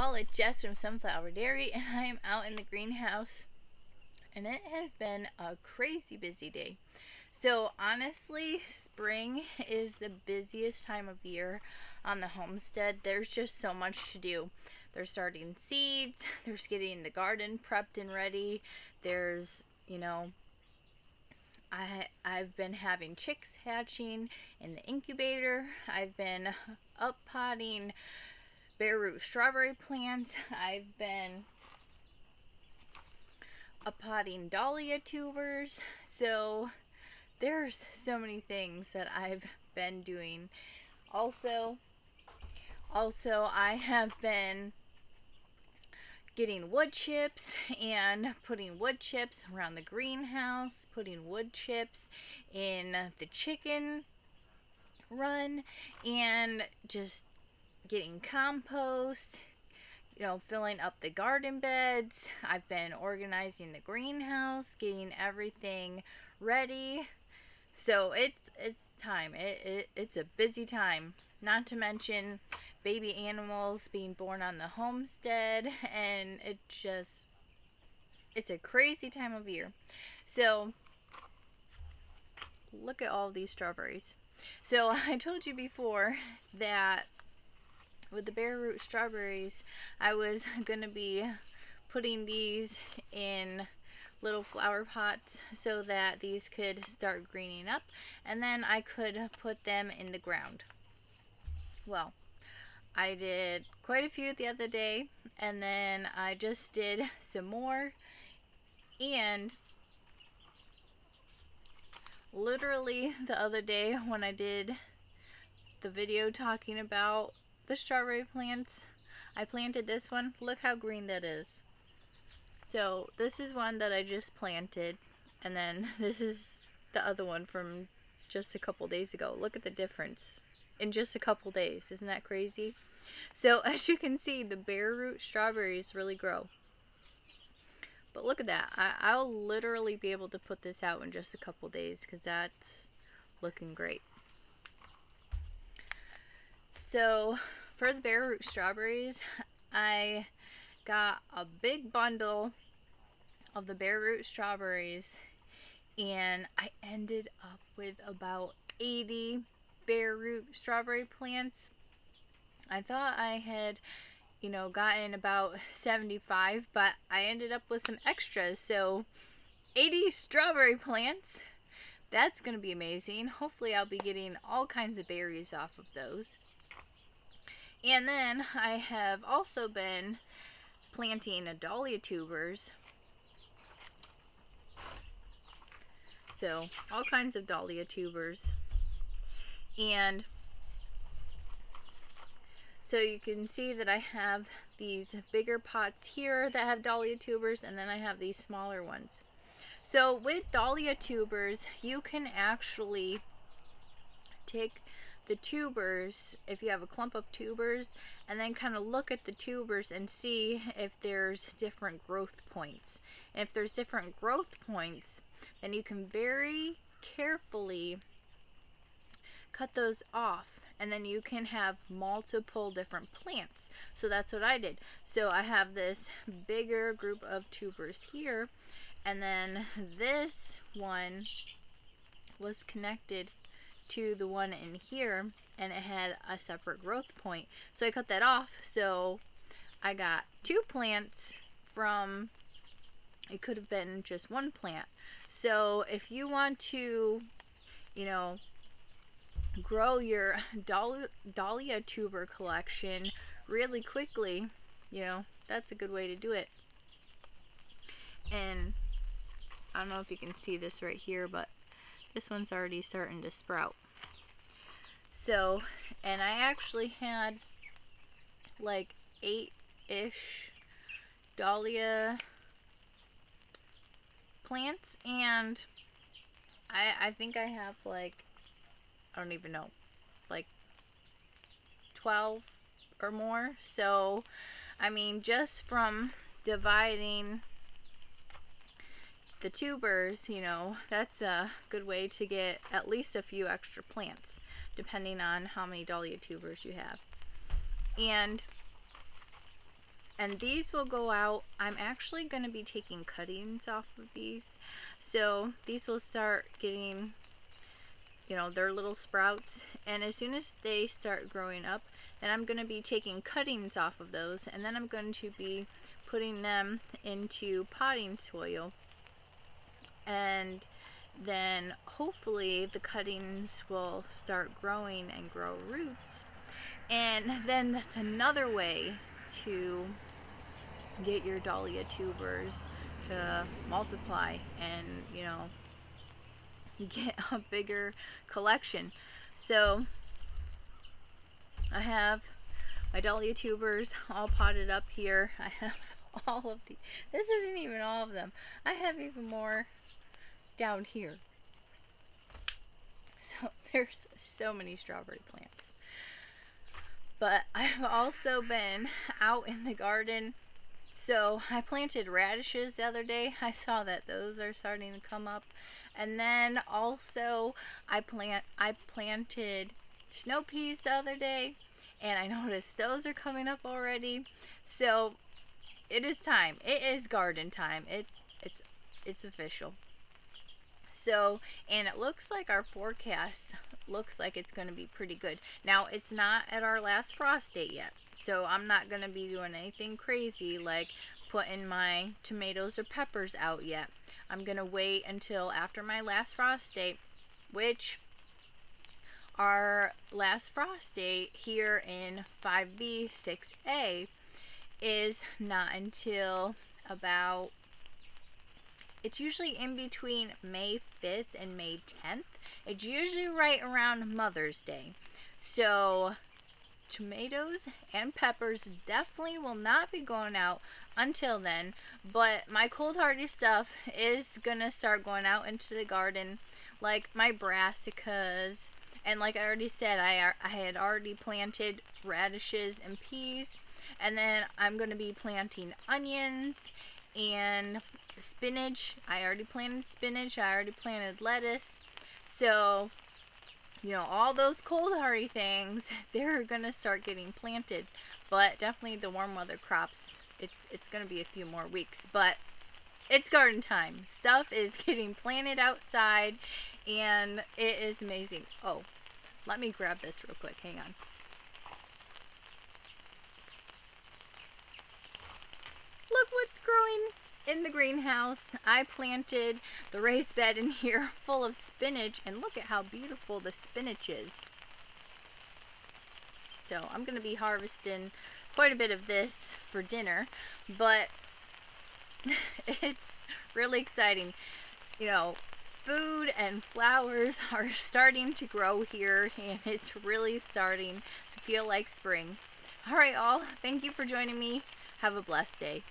y'all, it's Jess from Sunflower Dairy, and I am out in the greenhouse, and it has been a crazy busy day. So honestly, spring is the busiest time of year on the homestead. There's just so much to do. They're starting seeds, there's getting the garden prepped and ready, there's, I've been having chicks hatching in the incubator, I've been up potting bare root strawberry plants, I've been up potting dahlia tubers, so there's so many things that I've been doing. Also I have been getting wood chips and putting wood chips around the greenhouse, putting wood chips in the chicken run, and just getting compost, filling up the garden beds. I've been organizing the greenhouse, getting everything ready. So it's time. It's a busy time. Not to mention baby animals being born on the homestead, and it's a crazy time of year. So look at all these strawberries. So I told you before that with the bare root strawberries, I was going to be putting these in little flower pots so that these could start greening up, and then I could put them in the ground. Well, I did quite a few the other day, and then I just did some more, and literally the other day when I did the video talking about the strawberry plants, I planted this one. Look how green that is. So this is one that I just planted, and then this is the other one from just a couple days ago. Look at the difference in just a couple days. Isn't that crazy? So as you can see, the bare root strawberries really grow. But look at that. I'll literally be able to put this out in just a couple days because that's looking great. So for the bare root strawberries, I got a big bundle of the bare root strawberries, and I ended up with about 80 bare root strawberry plants. I thought I had gotten about 75, but I ended up with some extras, so 80 strawberry plants. That's gonna be amazing. Hopefully I'll be getting all kinds of berries off of those. And then I have also been planting dahlia tubers. So all kinds of dahlia tubers. And so you can see that I have these bigger pots here that have dahlia tubers, and then I have these smaller ones. So with dahlia tubers, you can actually take the tubers, if you have a clump of tubers, and then kind of look at the tubers and see if there's different growth points. And if there's different growth points, then you can very carefully cut those off, and then you can have multiple different plants. So that's what I did. So I have this bigger group of tubers here, and then this one was connected to the one in here, and it had a separate growth point. So I cut that off, so I got 2 plants from, it could have been just 1 plant. So if you want to, grow your dahlia tuber collection really quickly, that's a good way to do it. And I don't know if you can see this right here, but this one's already starting to sprout. So, and I actually had like 8-ish dahlia plants, and I think I have like, I don't even know, like 12 or more. So, I mean, just from dividing the tubers, that's a good way to get at least a few extra plants, depending on how many dahlia tubers you have. And And these will go out. I'm actually going to be taking cuttings off of these. So these will start getting, you know, their little sprouts. And as soon as they start growing up, then I'm going to be taking cuttings off of those. And then I'm going to be putting them into potting soil. And then hopefully the cuttings will start growing and grow roots. And then that's another way to get your dahlia tubers to multiply and, you know, get a bigger collection. So I have my dahlia tubers all potted up here. I have all of these. This isn't even all of them. I have even more down here. So there's so many strawberry plants. But I've also been out in the garden. So I planted radishes the other day. I saw that those are starting to come up. And then also I planted snow peas the other day, and I noticed those are coming up already. So it is time. It is garden time. It's official. So, and it looks like our forecast looks like it's going to be pretty good. Now, it's not at our last frost date yet. So I'm not going to be doing anything crazy like putting my tomatoes or peppers out yet. I'm going to wait until after my last frost date, which our last frost date here in 5B 6A is not until about, it's usually in between May 5th and May 10th. It's usually right around Mother's Day. So tomatoes and peppers definitely will not be going out until then, but my cold hardy stuff is gonna start going out into the garden, like my brassicas, and like I already said, I had already planted radishes and peas, and then I'm gonna be planting onions and spinach. I already planted spinach, I already planted lettuce. So you know, all those cold hardy things, they're gonna start getting planted. But definitely the warm weather crops, it's gonna be a few more weeks, but it's garden time. Stuff is getting planted outside, and it is amazing. Oh, let me grab this real quick, hang on. Look what's growing in the greenhouse. I planted the raised bed in here full of spinach, and look at how beautiful the spinach is. So I'm going to be harvesting quite a bit of this for dinner, but it's really exciting. You know, food and flowers are starting to grow here, and it's really starting to feel like spring. All right, all, thank you for joining me. Have a blessed day.